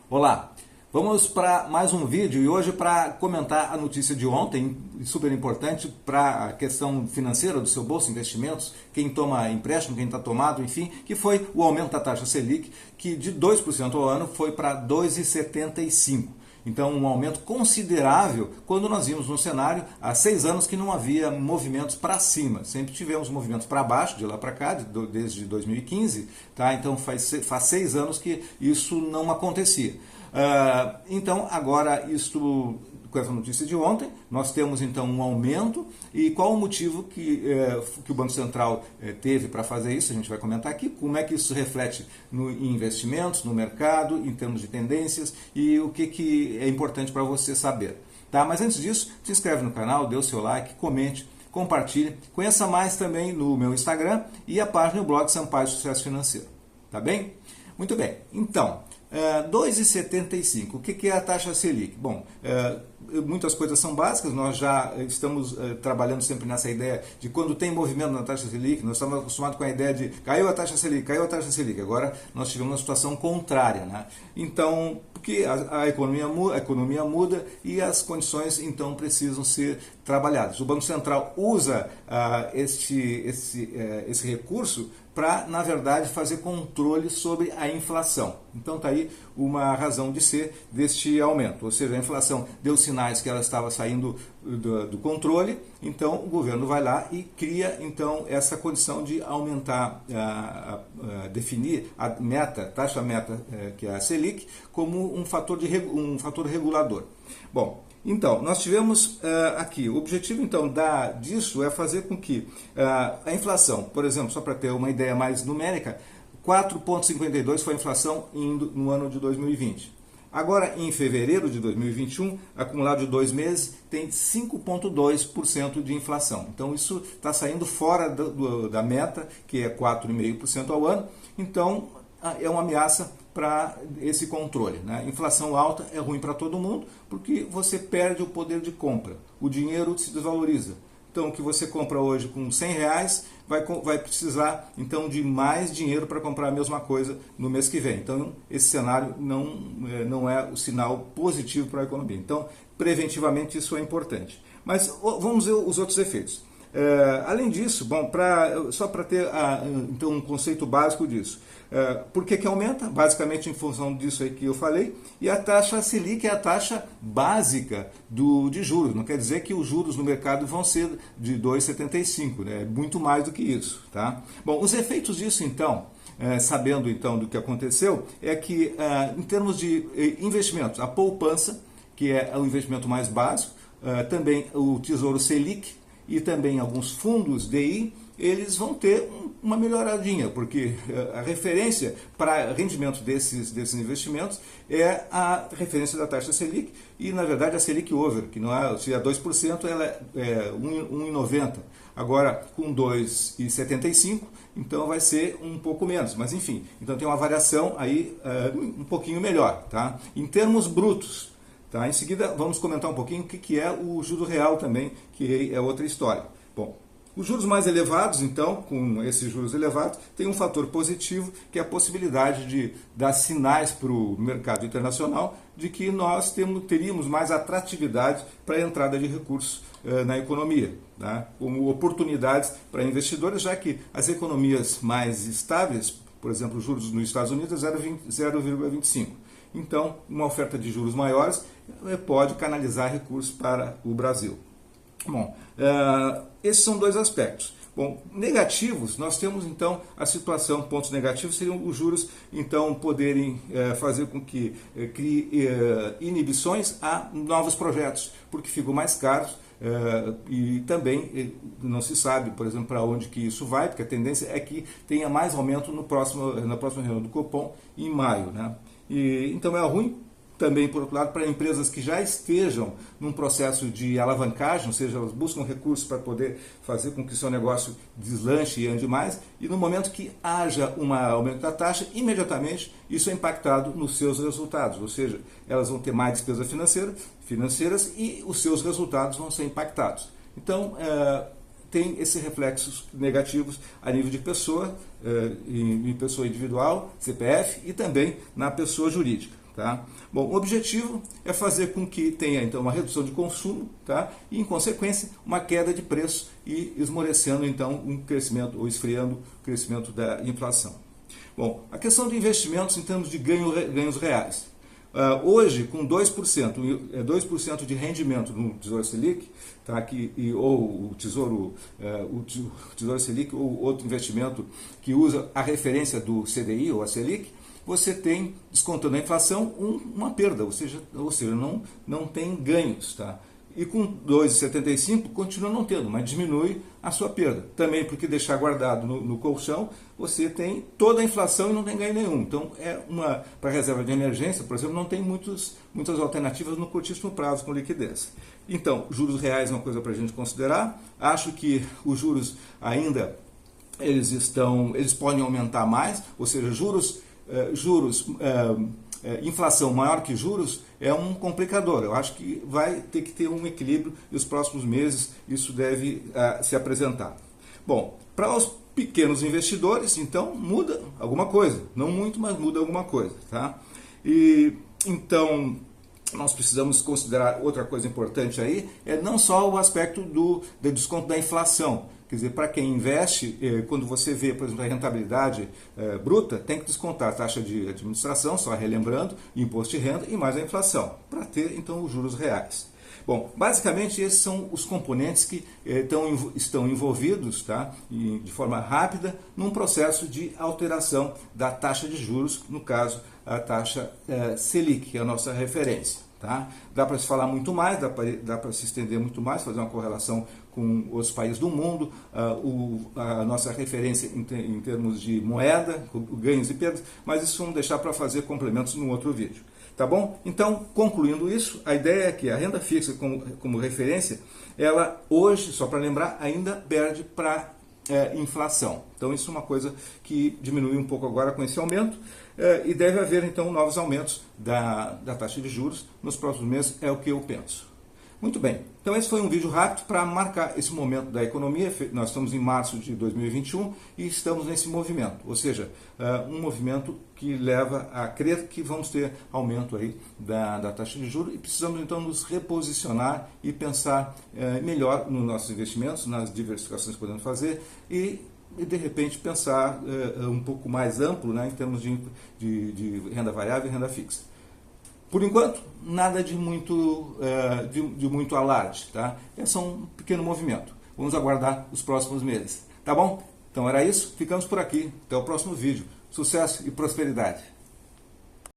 Olá, vamos para mais um vídeo e hoje para comentar a notícia de ontem, super importante para a questão financeira do seu bolso, investimentos, quem toma empréstimo, quem está tomado, enfim, que foi o aumento da taxa Selic, que de 2% ao ano foi para 2,75%. Então, um aumento considerável quando nós vimos no cenário há 6 anos que não havia movimentos para cima. Sempre tivemos movimentos para baixo, de lá para cá, desde 2015. Tá? Então, faz 6 anos que isso não acontecia. Então, agora, com essa notícia de ontem, nós temos então um aumento. E qual o motivo que o Banco Central teve para fazer isso? A gente vai comentar aqui como é que isso reflete em investimentos, no mercado, em termos de tendências e o que é importante para você saber. Tá? Mas antes disso, se inscreve no canal, dê o seu like, comente, compartilhe, conheça mais também no meu Instagram e a página do blog Sampaio Sucesso Financeiro. Tá bem? Muito bem. Então, 2,75. O que é a taxa Selic? Bom, muitas coisas são básicas, nós já estamos trabalhando sempre nessa ideia de quando tem movimento na taxa Selic, nós estamos acostumados com a ideia de caiu a taxa Selic, agora nós tivemos uma situação contrária, né? Então, porque a economia muda e as condições então precisam ser trabalhadas. O Banco Central usa esse recurso para, na verdade, fazer controle sobre a inflação. Então está aí uma razão de ser deste aumento. Ou seja, a inflação deu sinais que ela estava saindo do controle, então o governo vai lá e cria então essa condição de aumentar, definir a taxa meta, que é a Selic, como um fator regulador. Bom, então, nós tivemos aqui, o objetivo então disso é fazer com que a inflação, por exemplo, só para ter uma ideia mais numérica, 4,52 foi a inflação no ano de 2020. Agora, em fevereiro de 2021, acumulado de 2 meses, tem 5,2% de inflação. Então, isso está saindo fora da meta, que é 4,5% ao ano. Então, é uma ameaça para esse controle, né? Inflação alta é ruim para todo mundo, porque você perde o poder de compra. O dinheiro se desvaloriza. Então, o que você compra hoje com R$100 vai precisar então de mais dinheiro para comprar a mesma coisa no mês que vem. Então, esse cenário não é o sinal positivo para a economia. Então, preventivamente, isso é importante. Mas vamos ver os outros efeitos. Além disso, bom, só para ter então, um conceito básico disso. Por que aumenta? Basicamente em função disso aí que eu falei. E a taxa Selic é a taxa básica de juros. Não quer dizer que os juros no mercado vão ser de 2,75, né? É muito mais do que isso. Tá? Bom, os efeitos disso então, sabendo então do que aconteceu, é que em termos de investimentos, a poupança, que é o investimento mais básico, também o Tesouro Selic, e também alguns fundos DI, eles vão ter uma melhoradinha, porque a referência para rendimento desses investimentos é a referência da taxa Selic e, na verdade, a Selic Over, que não é, se é 2%, ela é 1,90%. Agora, com 2,75%, então vai ser um pouco menos, mas enfim, então tem uma variação aí um pouquinho melhor. Tá? Em termos brutos, tá? Em seguida, vamos comentar um pouquinho o que é o juro real também, que é outra história. Bom, os juros mais elevados, então, com esses juros elevados, tem um fator positivo, que é a possibilidade de dar sinais para o mercado internacional de que nós teríamos mais atratividade para a entrada de recursos na economia, tá? Como oportunidades para investidores, já que as economias mais estáveis, por exemplo, os juros nos Estados Unidos é 0,25%. Então, uma oferta de juros maiores pode canalizar recursos para o Brasil. Bom, esses são dois aspectos. Bom, negativos, nós temos então a situação, pontos negativos seriam os juros então poderem fazer com que crie inibições a novos projetos, porque ficam mais caros. E também não se sabe, por exemplo, para onde que isso vai, porque a tendência é que tenha mais aumento na próxima reunião do Copom em maio, né? E, então é ruim também, por outro lado, para empresas que já estejam num processo de alavancagem, ou seja, elas buscam recursos para poder fazer com que seu negócio deslanche e ande mais, e no momento que haja um aumento da taxa, imediatamente isso é impactado nos seus resultados, ou seja, elas vão ter mais despesas financeiras e os seus resultados vão ser impactados. Então, tem esses reflexos negativos a nível de pessoa, em pessoa individual, CPF, e também na pessoa jurídica. Tá? Bom, o objetivo é fazer com que tenha então uma redução de consumo, tá? E em consequência uma queda de preço e esmorecendo então um crescimento ou esfriando o crescimento da inflação. Bom, a questão de investimentos em termos de ganhos reais. Hoje, com 2% de rendimento no Tesouro Selic, tá, ou o Tesouro Selic ou outro investimento que usa a referência do CDI ou a Selic, você tem, descontando a inflação, uma perda, ou seja não tem ganhos. Tá? E com 2,75 continua não tendo, mas diminui a sua perda. Também porque deixar guardado no colchão, você tem toda a inflação e não tem ganho nenhum. Então, para reserva de emergência, por exemplo, não tem muitas alternativas no curtíssimo prazo com liquidez. Então, juros reais é uma coisa para a gente considerar. Acho que os juros ainda eles podem aumentar mais, ou seja, inflação maior que juros é um complicador. Eu acho que vai ter que ter um equilíbrio e nos próximos meses isso deve se apresentar. Bom, para os pequenos investidores, então muda alguma coisa. Não muito, mas muda alguma coisa. Tá? E então nós precisamos considerar outra coisa importante aí, é não só o aspecto do desconto da inflação. Quer dizer, para quem investe, quando você vê, por exemplo, a rentabilidade bruta, tem que descontar a taxa de administração, só relembrando, imposto de renda e mais a inflação, para ter, então, os juros reais. Bom, basicamente esses são os componentes que estão envolvidos, tá, de forma rápida num processo de alteração da taxa de juros, no caso, a taxa Selic, que é a nossa referência. Tá? Dá para se falar muito mais, dá para se estender muito mais, fazer uma correlação com outros países do mundo, a nossa referência em termos de moeda, ganhos e perdas, mas isso vamos deixar para fazer complementos num outro vídeo. Tá bom? Então, concluindo isso, a ideia é que a renda fixa como referência, ela hoje, só para lembrar, ainda perde para inflação. Então isso é uma coisa que diminui um pouco agora com esse aumento e deve haver então novos aumentos da taxa de juros nos próximos meses, é o que eu penso. Muito bem, então esse foi um vídeo rápido para marcar esse momento da economia. Nós estamos em março de 2021 e estamos nesse movimento, ou seja, um movimento que leva a crer que vamos ter aumento aí da taxa de juros e precisamos então nos reposicionar e pensar melhor nos nossos investimentos, nas diversificações que podemos fazer e de repente pensar um pouco mais amplo, né, em termos de renda variável e renda fixa. Por enquanto, nada de muito alarde, tá? É só um pequeno movimento. Vamos aguardar os próximos meses, tá bom? Então era isso, ficamos por aqui. Até o próximo vídeo. Sucesso e prosperidade!